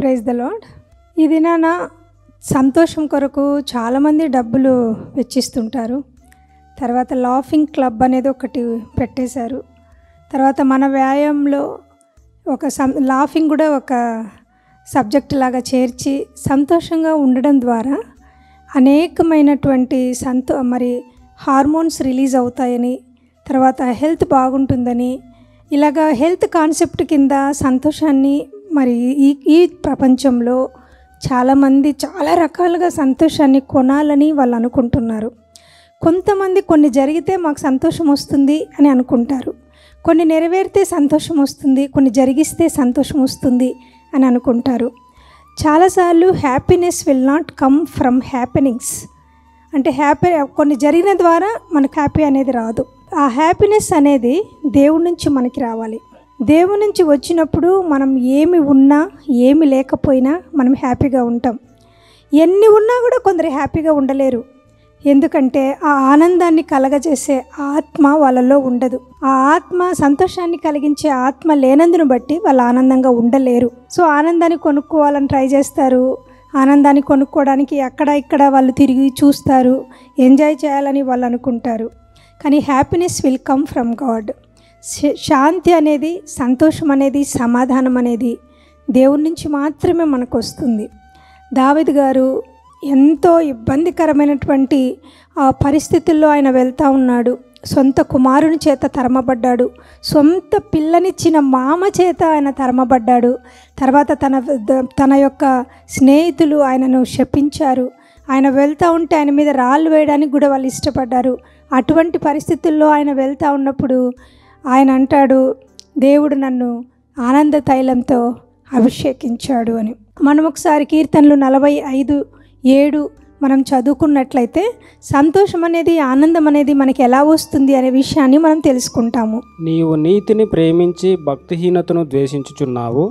Praise the lord. ఈ దినాన సంతోషం కొరకు చాలామంది డబ్బులు వెచ్చిస్తుంటారు. తర్వాత లాఫింగ్ క్లబ్ అనేది ఒకటి పెట్టేశారు. తర్వాత మన వ్యాయామంలో ఒక లాఫింగ్ కూడా ఒక సబ్జెక్ట్ లాగా చేర్చి సంతోషంగా ఉండడం ద్వారా అనేకమైనటువంటి హార్మోన్స్ రిలీజ్ అవుతాయని, తర్వాత హెల్త్ బాగుంటుందని, ఇలాగా హెల్త్ కాన్సెప్ట్ కింద సంతోషాన్ని ఈ ప్రపంచంలో చాలామంది చాలా రకాలుగా సంతోషాన్ని కొనాలని వాళ్ళు అనుకుంటున్నారు. కొంతమంది కొన్ని జరిగితే మాకు సంతోషం వస్తుంది అని అనుకుంటారు, కొన్ని నెరవేరితే సంతోషం వస్తుంది, కొన్ని జరిగిస్తే సంతోషం వస్తుంది అని అనుకుంటారు. చాలాసార్లు happiness will not come from happenings. అంటే కొన్ని జరిగిన ద్వారా మనకు హ్యాపీ అనేది రాదు. ఆ హ్యాపీనెస్ అనేది దేవుడి నుంచి మనకి రావాలి. దేవుడి నుంచి వచ్చినప్పుడు మనం ఏమి ఉన్నా ఏమి లేకపోయినా మనం హ్యాపీగా ఉంటాం. ఎన్ని ఉన్నా కూడా కొందరు హ్యాపీగా ఉండలేరు. ఎందుకంటే ఆ ఆనందాన్ని కలగజేసే ఆత్మ వాళ్ళలో ఉండదు. ఆ ఆత్మ, సంతోషాన్ని కలిగించే ఆత్మ లేనందును బట్టి వాళ్ళు ఆనందంగా ఉండలేరు. సో ఆనందాన్ని కొనుక్కోవాలని ట్రై చేస్తారు. ఆనందాన్ని కొనుక్కోవడానికి అక్కడ ఇక్కడ వాళ్ళు తిరిగి చూస్తారు, ఎంజాయ్ చేయాలని వాళ్ళు అనుకుంటారు. కానీ happiness will come from God. శాంతి అనేది, సంతోషం అనేది, సమాధానం అనేది దేవుడి నుంచి మాత్రమే మనకు వస్తుంది. దావీదు గారు ఎంతో ఇబ్బందికరమైనటువంటి పరిస్థితుల్లో ఆయన వెళ్తూ ఉన్నాడు. సొంత కుమారుని చేత తరమబడ్డాడు, సొంత పిల్లనిచ్చిన మామ చేత ఆయన తరమబడ్డాడు. తర్వాత తన యొక్క స్నేహితులు ఆయనను శపించారు. ఆయన వెళ్తూ ఉంటే ఆయన మీద రాళ్ళు వేయడానికి కూడా వాళ్ళు ఇష్టపడ్డారు. అటువంటి పరిస్థితుల్లో ఆయన వెళ్తూ ఉన్నప్పుడు ఆయన అంటాడు, దేవుడు నన్ను ఆనంద తైలంతో అభిషేకించాడు అని. మనం ఒకసారి కీర్తనలు 45:7 మనం చదువుకున్నట్లయితే సంతోషం అనేది, ఆనందం అనేది మనకి ఎలా వస్తుంది అనే విషయాన్ని మనం తెలుసుకుంటాము. నీవు నీతిని ప్రేమించి భక్తిహీనతను ద్వేషించుచున్నావు,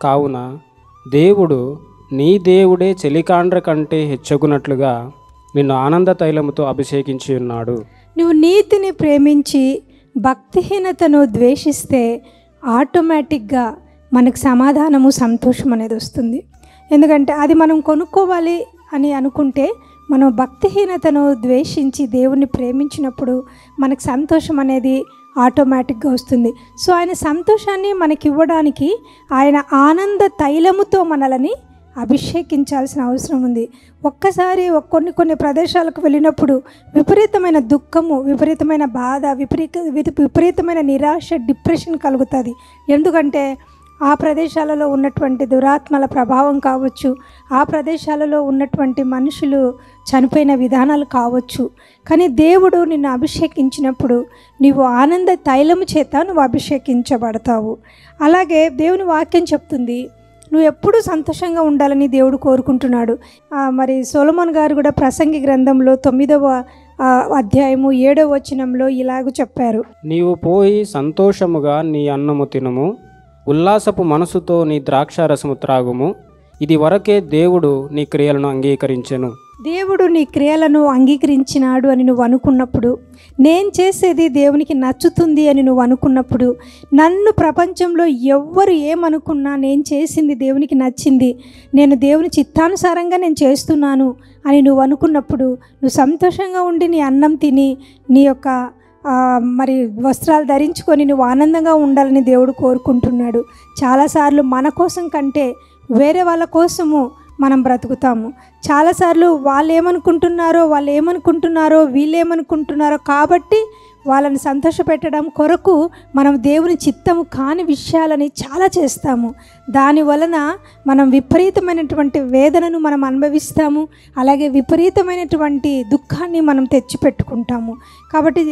కావున దేవుడు నీ దేవుడే చెలికాండ్ర కంటే హెచ్చగునట్లుగా నిన్ను ఆనంద తైలముతో అభిషేకించి ఉన్నాడు. నువ్వు నీతిని ప్రేమించి భక్తిహీనతను ద్వేషిస్తే ఆటోమేటిక్గా మనకు సమాధానము, సంతోషం అనేది వస్తుంది. ఎందుకంటే అది మనం కొనుక్కోవాలి అని అనుకుంటే, మనం భక్తిహీనతను ద్వేషించి దేవుణ్ణి ప్రేమించినప్పుడు మనకు సంతోషం అనేది ఆటోమేటిక్గా వస్తుంది. సో ఆయన సంతోషాన్ని మనకి ఇవ్వడానికి ఆయన ఆనంద తైలముతో మనల్ని అభిషేకించాల్సిన అవసరం ఉంది. ఒక్కసారి కొన్ని ప్రదేశాలకు వెళ్ళినప్పుడు విపరీతమైన దుఃఖము, విపరీతమైన బాధ, విపరీతమైన నిరాశ, డిప్రెషన్ కలుగుతుంది. ఎందుకంటే ఆ ప్రదేశాలలో ఉన్నటువంటి దురాత్మల ప్రభావం కావచ్చు, ఆ ప్రదేశాలలో ఉన్నటువంటి మనుషులు చనిపోయిన విధానాలు కావచ్చు. కానీ దేవుడు నిన్ను అభిషేకించినప్పుడు నీవు ఆనంద తైలము చేత నువ్వు అభిషేకించబడతావు. అలాగే దేవుని వాక్యం చెప్తుంది, నువ్వు ఎప్పుడూ సంతోషంగా ఉండాలని దేవుడు కోరుకుంటున్నాడు. సొలొమోన్ గారు కూడా ప్రసంగి గ్రంథంలో 9వ అధ్యాయము 7వ వచనంలో ఇలాగ చెప్పారు, నీవు పోయి సంతోషముగా నీ అన్నము తినుము, ఉల్లాసపు మనసుతో నీ ద్రాక్షారసము త్రాగుము, ఇది వరకే దేవుడు నీ క్రియలను అంగీకరించెను. దేవుడు నీ క్రియలను అంగీకరించినాడు అని నువ్వు అనుకున్నప్పుడు, నేను చేసేది దేవునికి నచ్చుతుంది అని నువ్వు అనుకున్నప్పుడు, నన్ను ప్రపంచంలో ఎవ్వరు ఏమనుకున్నా నేను చేసింది దేవునికి నచ్చింది, నేను దేవుని చిత్తానుసారంగా నేను చేస్తున్నాను అని నువ్వు అనుకున్నప్పుడు, నువ్వు సంతోషంగా ఉండి నీ అన్నం తిని నీ యొక్క వస్త్రాలు ధరించుకొని నువ్వు ఆనందంగా ఉండాలని దేవుడు కోరుకుంటున్నాడు. చాలాసార్లు మన కోసం కంటే వేరే వాళ్ళ కోసము మనం బ్రతుకుతాము. చాలాసార్లు వాళ్ళు ఏమనుకుంటున్నారో వీళ్ళేమనుకుంటున్నారో కాబట్టి వాళ్ళని సంతోషపెట్టడం కొరకు మనం దేవుని చిత్తము కాని విషయాలని చాలా చేస్తాము. దాని వలన మనం విపరీతమైనటువంటి వేదనను మనం అనుభవిస్తాము, అలాగే విపరీతమైనటువంటి దుఃఖాన్ని మనం తెచ్చిపెట్టుకుంటాము. కాబట్టి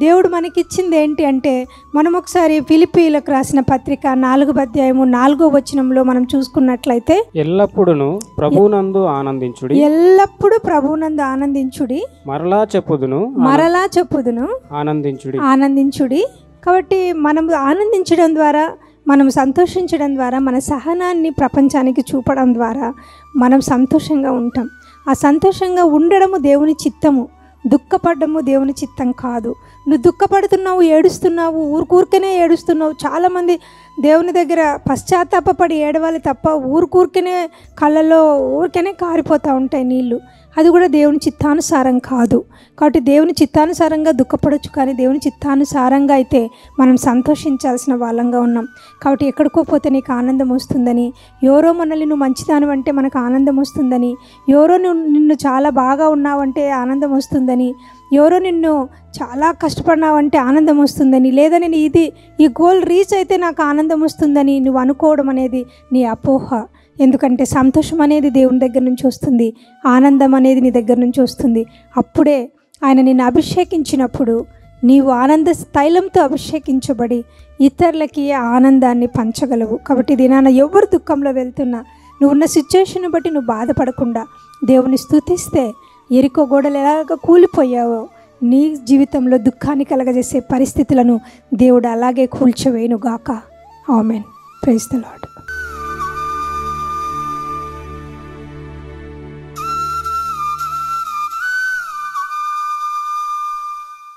దేవుడు మనకిచ్చింది ఏంటి అంటే, మనం ఒకసారి ఫిలిప్పీలకు రాసిన పత్రిక 4వ అధ్యాయము 4వ వచనంలో మనం చూసుకున్నట్లయితే, ఎల్లప్పుడూ ప్రభువునందు ఆనందించుడి, ఎల్లప్పుడూ ప్రభువునందు ఆనందించుడి, మరలా చెప్పుదును ఆనందించుడి. కాబట్టి మనం ఆనందించడం ద్వారా, మనం సంతోషించడం ద్వారా, మన సహనాన్ని ప్రపంచానికి చూపడం ద్వారా మనం సంతోషంగా ఉంటాం. ఆ సంతోషంగా ఉండడము దేవుని చిత్తము, దుఃఖపడ్డము దేవుని చిత్తం కాదు. నువ్వు దుఃఖపడుతున్నావు, ఏడుస్తున్నావు, ఊరికూరికనే ఏడుస్తున్నావు. చాలామంది దేవుని దగ్గర పశ్చాత్తాపపడి ఏడవాలి తప్ప ఊరికనే కళ్ళలో ఊరికనే కారిపోతూ ఉంటాయి నీళ్ళు. అది కూడా దేవుని చిత్తానుసారం కాదు. కాబట్టి దేవుని చిత్తానుసారంగా దుఃఖపడవచ్చు, కానీ దేవుని చిత్తానుసారంగా అయితే మనం సంతోషించాల్సిన వాళ్ళంగా ఉన్నాం. కాబట్టి ఎక్కడికో పోతే నీకు ఆనందం వస్తుందని, ఎవరో మనల్ని నువ్వు మంచిదాను అంటే మనకు ఆనందం వస్తుందని, ఎవరో నిన్ను చాలా బాగా ఉన్నావంటే ఆనందం వస్తుందని, ఎవరో నిన్ను చాలా కష్టపడినావంటే ఆనందం వస్తుందని, లేదా నేను ఈ గోల్ రీచ్ అయితే నాకు ఆనందం వస్తుందని నువ్వు అనుకోవడం అనేది నీ అపోహ. ఎందుకంటే సంతోషం అనేది దేవుని దగ్గర నుంచి వస్తుంది, ఆనందం అనేది నీ దగ్గర నుంచి వస్తుంది. అప్పుడే ఆయన నిన్ను అభిషేకించినప్పుడు నీవు ఆనంద తైలంతో అభిషేకించబడి ఇతరులకి ఆనందాన్ని పంచగలవు. కాబట్టి దినాన ఎవరు దుఃఖంలో వెళ్తున్నా నువ్వు ఉన్న సిచ్యువేషన్ బట్టి నువ్వు బాధపడకుండా దేవుని స్తుతిస్తే ఎరికో గోడలు ఎలాగ కూలిపోయావో నీ జీవితంలో దుఃఖాన్ని కలగజేసే పరిస్థితులను దేవుడు అలాగే కూల్చవేయునుగాక. ఆమేన్. Praise the lord.